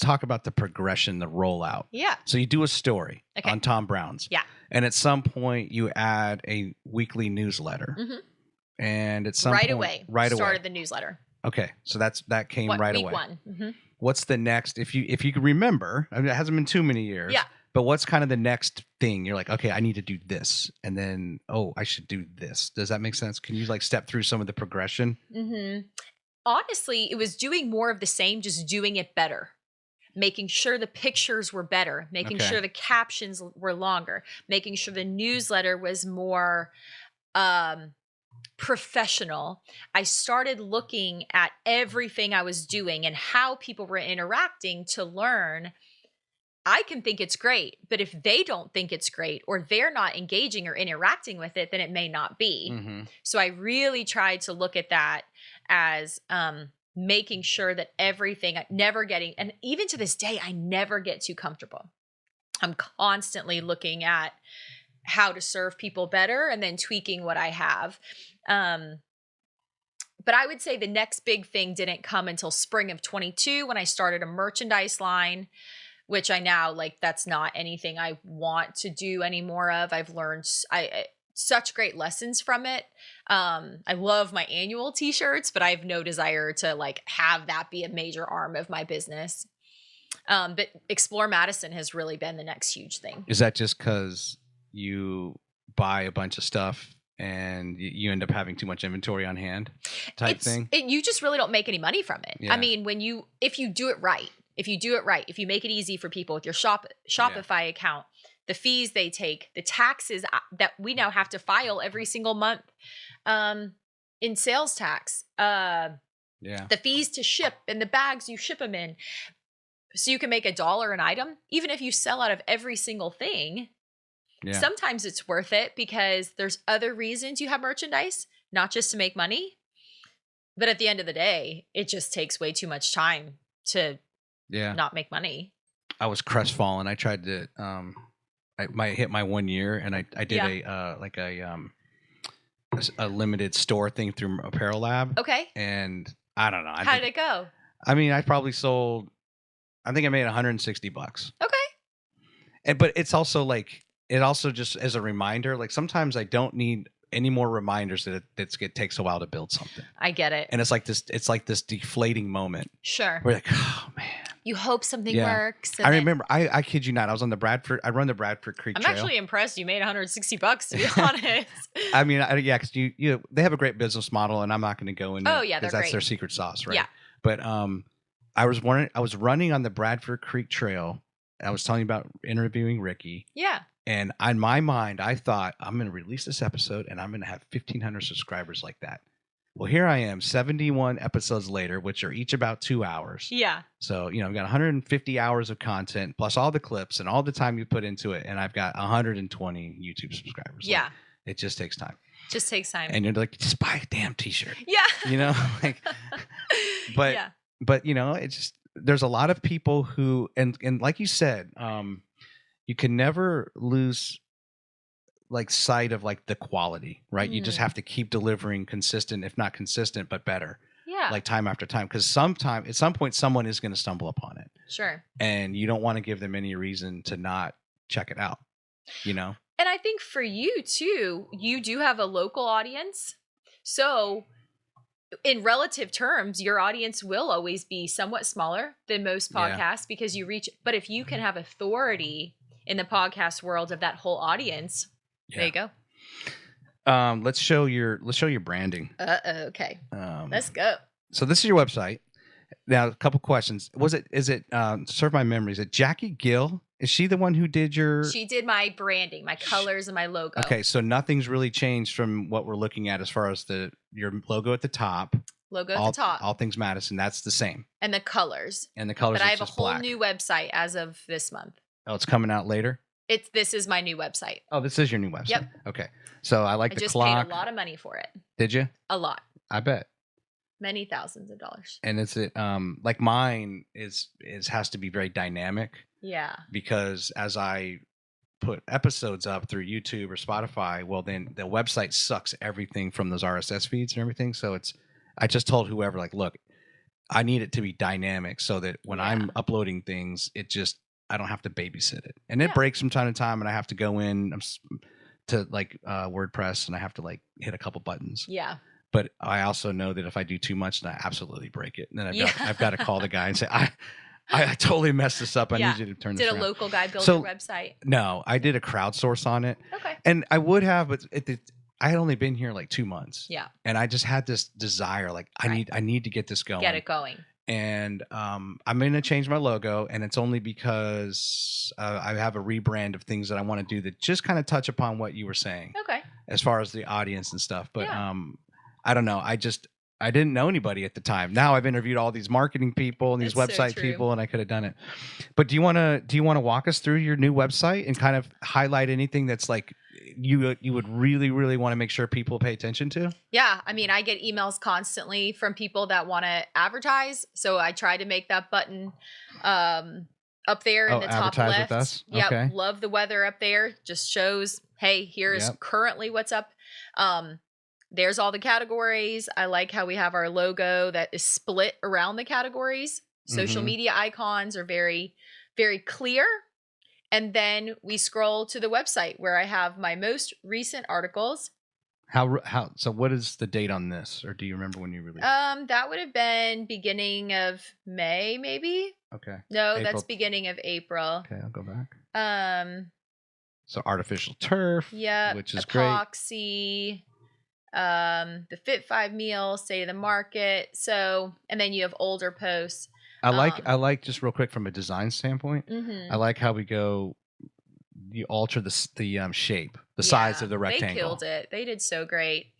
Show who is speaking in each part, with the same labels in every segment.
Speaker 1: talk about the progression, the rollout.
Speaker 2: Yeah.
Speaker 1: So you do a story
Speaker 2: Okay.
Speaker 1: on Tom Brown's.
Speaker 2: Yeah.
Speaker 1: And at some point you add a weekly newsletter.
Speaker 2: Mhm.
Speaker 1: And at some
Speaker 2: Right
Speaker 1: point,
Speaker 2: away. Started the newsletter.
Speaker 1: Okay, so that came right
Speaker 2: week
Speaker 1: away.
Speaker 2: One. Mm-hmm.
Speaker 1: What's the next? If you can remember, I mean, it hasn't been too many years.
Speaker 2: Yeah.
Speaker 1: But what's kind of the next thing? You're like, okay, I need to do this, and then I should do this. Does that make sense? Can you like step through some of the progression?
Speaker 2: Mm-hmm. Honestly, it was doing more of the same, just doing it better. Making sure the pictures were better, making sure the captions were longer, making sure the newsletter was more professional. I started looking at everything I was doing and how people were interacting to learn. I can think it's great, but if they don't think it's great or they're not engaging or interacting with it, then it may not be.
Speaker 1: Mm-hmm.
Speaker 2: So I really tried to look at that as making sure that everything, and even to this day, I never get too comfortable. I'm constantly looking at how to serve people better and then tweaking what I have. But I would say the next big thing didn't come until spring of 22 when I started a merchandise line, which I now that's not anything I want to do any more of. I've learned such great lessons from it. I love my annual t-shirts, but I have no desire to have that be a major arm of my business. But Explore Madison has really been the next huge thing.
Speaker 1: Is that just because you buy a bunch of stuff and you end up having too much inventory on hand type thing?
Speaker 2: You just really don't make any money from it.
Speaker 1: Yeah.
Speaker 2: I mean, if you do it right, if you make it easy for people with your Shopify account, the fees they take, the taxes that we now have to file every single month in sales tax, the fees to ship and the bags you ship them in. So you can make $1 an item, even if you sell out of every single thing. Yeah. Sometimes it's worth it because there's other reasons you have merchandise, not just to make money. But at the end of the day, it just takes way too much time to not make money.
Speaker 1: I was crestfallen. I tried to I hit my 1 year and I did a limited store thing through Apparel Lab.
Speaker 2: Okay.
Speaker 1: And I don't know.
Speaker 2: How did it go?
Speaker 1: I mean, I probably sold, I think I made $160.
Speaker 2: Okay.
Speaker 1: But it's also it also just as a reminder, sometimes I don't need any more reminders that it takes a while to build something.
Speaker 2: I get it.
Speaker 1: And it's like this deflating moment.
Speaker 2: Sure.
Speaker 1: We're like, oh man.
Speaker 2: You hope something works.
Speaker 1: I remember, I kid you not, I was on I run the Bradford Creek Trail.
Speaker 2: I'm actually impressed you made $160 to be honest.
Speaker 1: I mean, because they have a great business model and I'm not going to go into because that's their secret sauce, right?
Speaker 2: Yeah.
Speaker 1: But I was running on the Bradford Creek Trail. I was telling you about interviewing Ricky.
Speaker 2: Yeah.
Speaker 1: And in my mind, I thought I'm going to release this episode and I'm going to have 1,500 subscribers like that. Well, here I am 71 episodes later, which are each about 2 hours.
Speaker 2: Yeah.
Speaker 1: So, I've got 150 hours of content plus all the clips and all the time you put into it. And I've got 120 YouTube subscribers.
Speaker 2: Yeah.
Speaker 1: It just takes time.
Speaker 2: Just takes time.
Speaker 1: And you're like, just buy a damn t-shirt.
Speaker 2: Yeah.
Speaker 1: But it's just, there's a lot of people who, and like you said, you can never lose sight of the quality, right? You just have to keep delivering consistent, if not consistent, but better.
Speaker 2: Yeah.
Speaker 1: Time after time. Because at some point, someone is going to stumble upon it.
Speaker 2: Sure.
Speaker 1: And you don't want to give them any reason to not check it out, And
Speaker 2: I think for you too, you do have a local audience. So in relative terms, your audience will always be somewhat smaller than most podcasts because you reach, but if you can have authority in the podcast world of that whole audience, there you go.
Speaker 1: Let's show your branding.
Speaker 2: Okay. Let's go.
Speaker 1: So this is your website. Now, a couple questions. Is it serve my memory? Is it Jackie Gill? Is she the one who did She
Speaker 2: did my branding, my colors and my logo.
Speaker 1: Okay, so nothing's really changed from what we're looking at as far as your logo at the top.
Speaker 2: Logo at the top.
Speaker 1: All Things Madison, that's the same.
Speaker 2: And the colors.
Speaker 1: But
Speaker 2: I have a whole new website as of this month.
Speaker 1: Oh, it's coming out later?
Speaker 2: This is my new website.
Speaker 1: Oh, this is your new website.
Speaker 2: Yep.
Speaker 1: Okay. So I like the clock.
Speaker 2: I just paid a lot of money for it.
Speaker 1: Did you?
Speaker 2: A lot.
Speaker 1: I bet.
Speaker 2: Many thousands of dollars.
Speaker 1: And it's mine has to be very dynamic.
Speaker 2: Yeah.
Speaker 1: Because as I put episodes up through YouTube or Spotify, well then the website sucks everything from those RSS feeds and everything. So I just told whoever look, I need it to be dynamic so that when
Speaker 2: Yeah.
Speaker 1: I'm uploading things, I don't have to babysit it. And it
Speaker 2: Yeah.
Speaker 1: breaks from time to time, and I have to go in to like WordPress, and I have to like hit a couple buttons.
Speaker 2: Yeah.
Speaker 1: But I also know that if I do too much, then I absolutely break it. And then
Speaker 2: Yeah.
Speaker 1: I've got to call the guy and say, I totally messed this up. I
Speaker 2: Yeah.
Speaker 1: need you to turn this
Speaker 2: Did a
Speaker 1: around.
Speaker 2: local guy build
Speaker 1: So-
Speaker 2: your website?
Speaker 1: No, I did a crowdsource on it.
Speaker 2: Okay.
Speaker 1: And I would have, but I had only been here like 2 months.
Speaker 2: Yeah.
Speaker 1: And I just had this desire, like I need to get this going.
Speaker 2: Get it going.
Speaker 1: And I'm going to change my logo, and it's only because I have a rebrand of things that I want to do that just kind of touch upon what you were saying
Speaker 2: Okay.
Speaker 1: as far as the audience and stuff. But
Speaker 2: Yeah.
Speaker 1: I don't know. I didn't know anybody at the time. Now I've interviewed all these marketing people and these
Speaker 2: It's so
Speaker 1: website
Speaker 2: true.
Speaker 1: people, and I could have done it. But do you want to walk us through your new website and kind of highlight anything that's like you would really, really want to make sure people pay attention to?
Speaker 2: Yeah. I mean, I get emails constantly from people that want to advertise. So I try to make that button up there in the top
Speaker 1: advertise
Speaker 2: left.
Speaker 1: with us?
Speaker 2: Yeah.
Speaker 1: Okay.
Speaker 2: Love the weather up there. Just shows, hey, here's
Speaker 1: Yep.
Speaker 2: currently what's up. There's all the categories. I like how we have our logo that is split around the categories. Social
Speaker 1: Mhm.
Speaker 2: media icons are very, very clear. And then we scroll to the website where I have my most recent articles.
Speaker 1: So what is the date on this, or do you remember when you released?
Speaker 2: That would have been beginning of May, maybe.
Speaker 1: Okay.
Speaker 2: No,
Speaker 1: April.
Speaker 2: that's beginning of April.
Speaker 1: Okay, I'll go back.
Speaker 2: So
Speaker 1: artificial turf,
Speaker 2: yeah,
Speaker 1: which is great.
Speaker 2: epoxy, the Fit 5 meal, state of the market. So, and then you have older posts.
Speaker 1: I like just real quick from a design standpoint.
Speaker 2: Mm-hmm.
Speaker 1: I like how we go. You alter the shape, the size of the rectangle.
Speaker 2: They killed it. They did so great.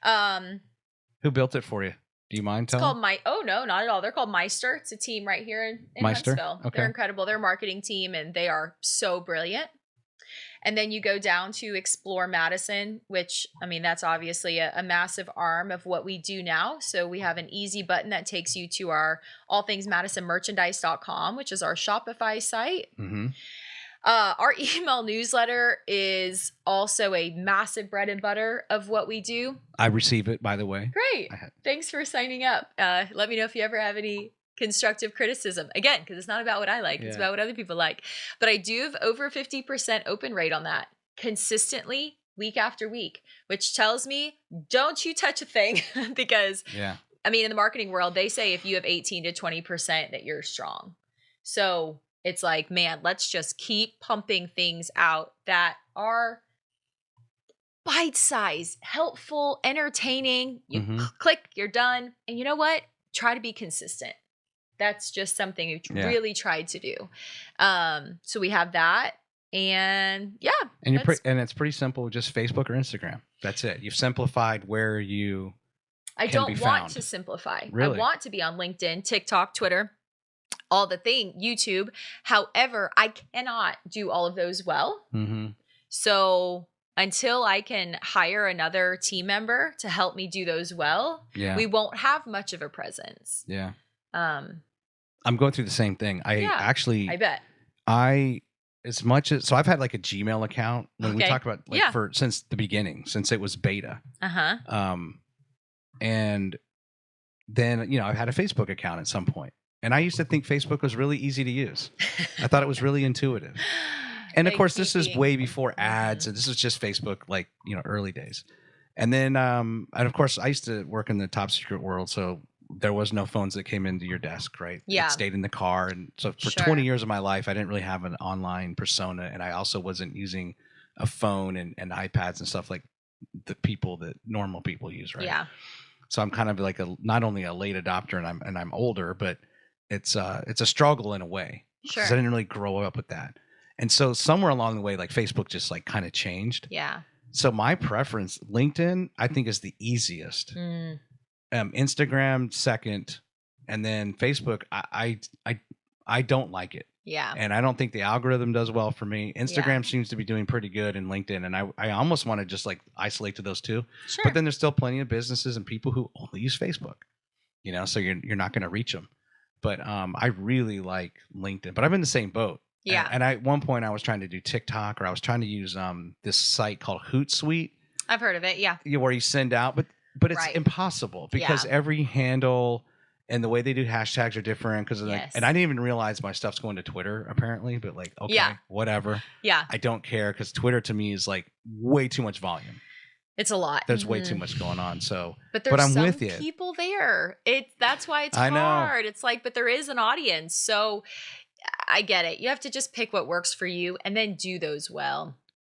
Speaker 1: Who built it for you? Do you mind
Speaker 2: It's
Speaker 1: telling?
Speaker 2: called Oh no, not at all. They're called Meister. It's a team right here in
Speaker 1: Meister?
Speaker 2: Huntsville.
Speaker 1: Okay.
Speaker 2: They're incredible. They're a marketing team and they are so brilliant. And then you go down to Explore Madison, which, I mean, that's obviously a massive arm of what we do now. So we have an easy button that takes you to our All Things Madison merchandise.com, which is our Shopify site.
Speaker 1: Mm-hmm.
Speaker 2: Our email newsletter is also a massive bread and butter of what we do.
Speaker 1: I receive it, by the way.
Speaker 2: Great. Thanks for signing up. Let me know if you ever have any constructive criticism. Again, because it's not about what I like. It's about what other people like. But I do have over 50% open rate on that consistently week after week, which tells me don't you touch a thing because, I mean, in the marketing world, they say if you have 18 to 20% that you're strong. So it's like, man, let's just keep pumping things out that are bite-sized, helpful, entertaining. You click, you're done. And you know what? Try to be consistent. That's just something we really tried to do. So we have that. And
Speaker 1: and it's pretty simple, just Facebook or Instagram. That's it. You've simplified where you
Speaker 2: I
Speaker 1: can
Speaker 2: don't
Speaker 1: be
Speaker 2: want
Speaker 1: found.
Speaker 2: to simplify.
Speaker 1: Really?
Speaker 2: I want to be on LinkedIn, TikTok, Twitter, all the thing, YouTube. However, I cannot do all of those well.
Speaker 1: Mm-hmm.
Speaker 2: So until I can hire another team member to help me do those well, we won't have much of a presence.
Speaker 1: Yeah. I'm going through the same thing. I bet. So I've had like a Gmail account when we talk about since the beginning, since it was beta. And then, I've had a Facebook account at some point. And I used to think Facebook was really easy to use. I thought it was really intuitive. And of course, this is way before ads, and this was just Facebook, like, early days. And then, and of course, I used to work in the top secret world, so there was no phones that came into your desk, right?
Speaker 2: Yeah.
Speaker 1: It stayed in the car. And so for 20 years of my life, I didn't really have an online persona. And I also wasn't using a phone and iPads and stuff like the people that normal people use, right?
Speaker 2: Yeah.
Speaker 1: So I'm kind of like not only a late adopter and I'm older, but it's a struggle in a way.
Speaker 2: Sure.
Speaker 1: 'Cause I didn't really grow up with that. And so somewhere along the way, like Facebook just like kind of changed.
Speaker 2: Yeah.
Speaker 1: So my preference, LinkedIn, I think is the easiest. Instagram second, and then Facebook. I don't like it.
Speaker 2: Yeah.
Speaker 1: And I don't think the algorithm does well for me. Instagram seems to be doing pretty good, and LinkedIn, and I almost want to just like isolate to those two.
Speaker 2: Sure.
Speaker 1: But then there's still plenty of businesses and people who only use Facebook. So you're not going to reach them. But I really like LinkedIn. But I'm in the same boat.
Speaker 2: Yeah.
Speaker 1: And at one point I was trying to do TikTok, or I was trying to use this site called Hootsuite.
Speaker 2: I've heard of it. Yeah.
Speaker 1: Where you send out, but it's impossible because every handle and the way they do hashtags are different because
Speaker 2: Yes.
Speaker 1: and I didn't even realize my stuff's going to Twitter apparently, but like, okay,
Speaker 2: Yeah.
Speaker 1: whatever.
Speaker 2: Yeah.
Speaker 1: I don't care because Twitter to me is like way too much volume.
Speaker 2: It's a lot.
Speaker 1: There's way too much going on. So,
Speaker 2: but there's
Speaker 1: I'm
Speaker 2: some
Speaker 1: with you.
Speaker 2: people there. That's why it's
Speaker 1: I know.
Speaker 2: hard. It's like, but there is an audience. So I get it. You have to just pick what works for you and then do those well.